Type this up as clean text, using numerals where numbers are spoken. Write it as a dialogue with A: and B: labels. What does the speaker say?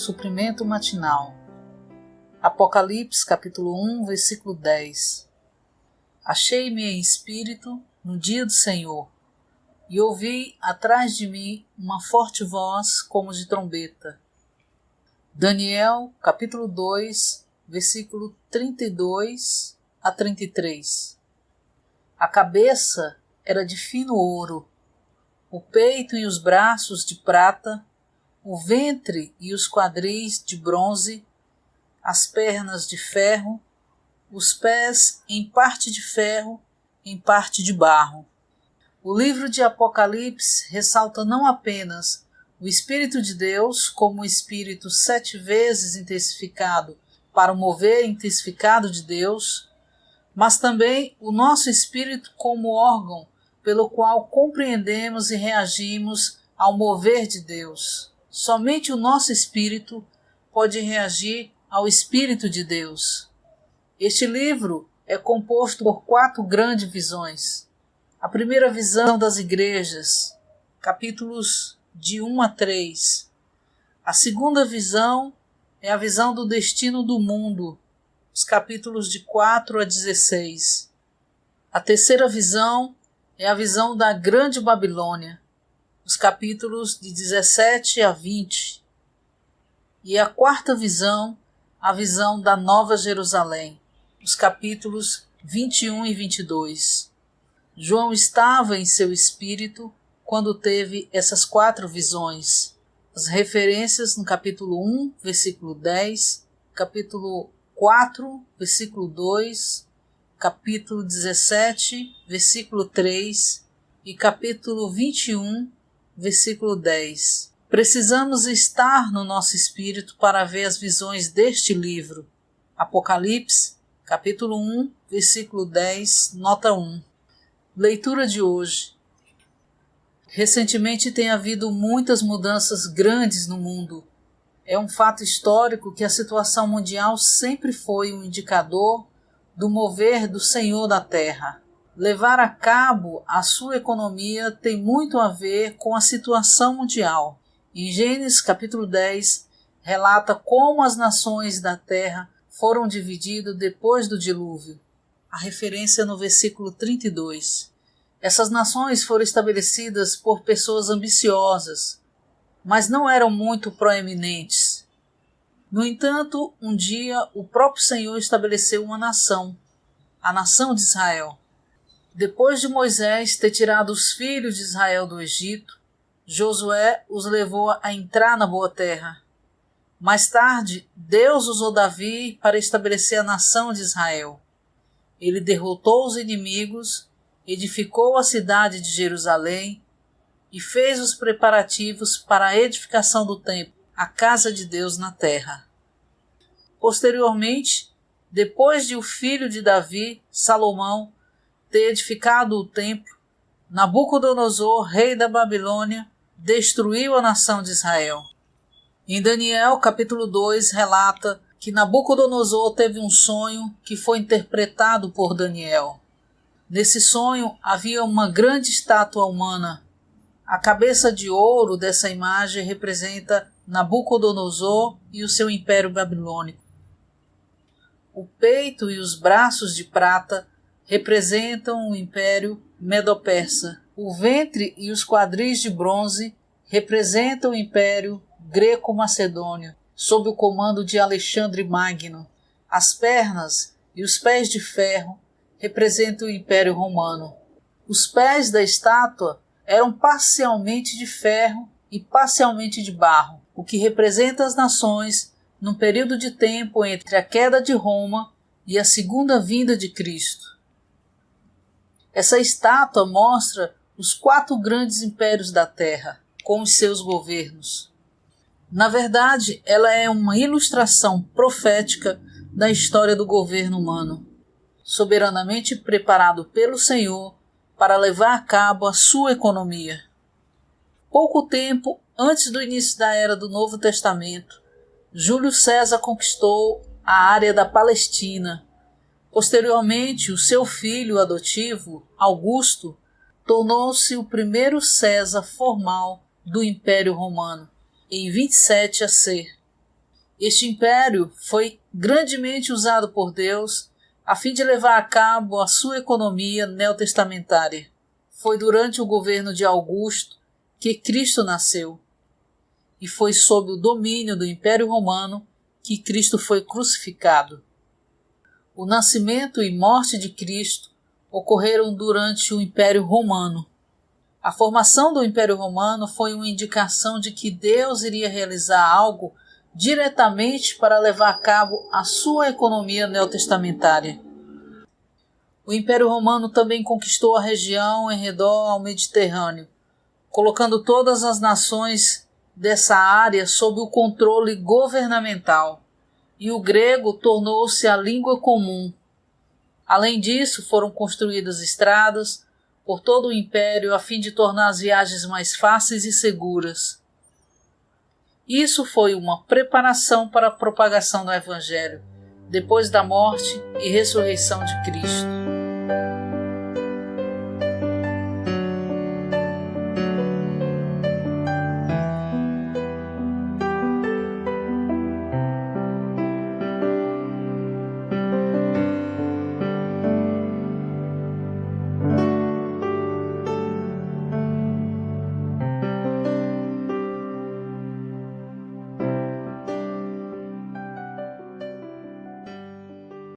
A: suprimento matinal. Apocalipse capítulo 1, versículo 10. Achei-me em espírito no dia do Senhor, e ouvi atrás de mim uma forte voz como de trombeta. Daniel capítulo 2, versículo 32 a 33. A cabeça era de fino ouro, o peito e os braços de prata, o ventre e os quadris de bronze, as pernas de ferro, os pés em parte de ferro, em parte de barro. O livro de Apocalipse ressalta não apenas o Espírito de Deus como o Espírito 7 vezes intensificado para o mover intensificado de Deus, mas também o nosso espírito como órgão pelo qual compreendemos e reagimos ao mover de Deus. Somente o nosso espírito pode reagir ao Espírito de Deus. Este livro é composto por 4 grandes visões. A primeira visão das igrejas, capítulos de 1 a 3. A segunda visão é a visão do destino do mundo, os capítulos de 4 a 16. A terceira visão é a visão da Grande Babilônia, os capítulos de 17 a 20. E a quarta visão, a visão da Nova Jerusalém, os capítulos 21 e 22. João estava em seu espírito quando teve essas 4 visões. As referências no capítulo 1, versículo 10, capítulo 4, versículo 2, capítulo 17, versículo 3 e capítulo 21, versículo 10. Precisamos estar no nosso espírito para ver as visões deste livro. Apocalipse, capítulo 1, versículo 10, nota 1. Leitura de hoje. Recentemente tem havido muitas mudanças grandes no mundo. É um fato histórico que a situação mundial sempre foi um indicador do mover do Senhor da Terra. Levar a cabo a sua economia tem muito a ver com a situação mundial. Em Gênesis capítulo 10, relata como as nações da terra foram divididas depois do dilúvio. A referência no versículo 32. Essas nações foram estabelecidas por pessoas ambiciosas, mas não eram muito proeminentes. No entanto, um dia o próprio Senhor estabeleceu uma nação, a nação de Israel. Depois de Moisés ter tirado os filhos de Israel do Egito, Josué os levou a entrar na boa terra. Mais tarde, Deus usou Davi para estabelecer a nação de Israel. Ele derrotou os inimigos, edificou a cidade de Jerusalém e fez os preparativos para a edificação do templo, a casa de Deus na terra. Posteriormente, depois de o filho de Davi, Salomão, ter edificado o templo, Nabucodonosor, rei da Babilônia, destruiu a nação de Israel. Em Daniel capítulo 2 relata que Nabucodonosor teve um sonho que foi interpretado por Daniel. Nesse sonho havia uma grande estátua humana. A cabeça de ouro dessa imagem representa Nabucodonosor e o seu império babilônico. O peito e os braços de prata representam o império medo-persa. O ventre e os quadris de bronze representam o império greco-macedônio, sob o comando de Alexandre Magno. As pernas e os pés de ferro representam o império romano. Os pés da estátua eram parcialmente de ferro e parcialmente de barro, o que representa as nações num período de tempo entre a queda de Roma e a segunda vinda de Cristo. Essa estátua mostra os 4 grandes impérios da Terra, com os seus governos. Na verdade, ela é uma ilustração profética da história do governo humano, soberanamente preparado pelo Senhor para levar a cabo a sua economia. Pouco tempo antes do início da era do Novo Testamento, Júlio César conquistou a área da Palestina. Posteriormente, o seu filho adotivo, Augusto, tornou-se o primeiro César formal do Império Romano, em 27 a.C. Este império foi grandemente usado por Deus a fim de levar a cabo a sua economia neotestamentária. Foi durante o governo de Augusto que Cristo nasceu, e foi sob o domínio do Império Romano que Cristo foi crucificado. O nascimento e morte de Cristo ocorreram durante o Império Romano. A formação do Império Romano foi uma indicação de que Deus iria realizar algo diretamente para levar a cabo a sua economia neotestamentária. O Império Romano também conquistou a região em redor ao Mediterrâneo, colocando todas as nações dessa área sob o controle governamental, e o grego tornou-se a língua comum. Além disso, foram construídas estradas por todo o império a fim de tornar as viagens mais fáceis e seguras. Isso foi uma preparação para a propagação do Evangelho, depois da morte e ressurreição de Cristo.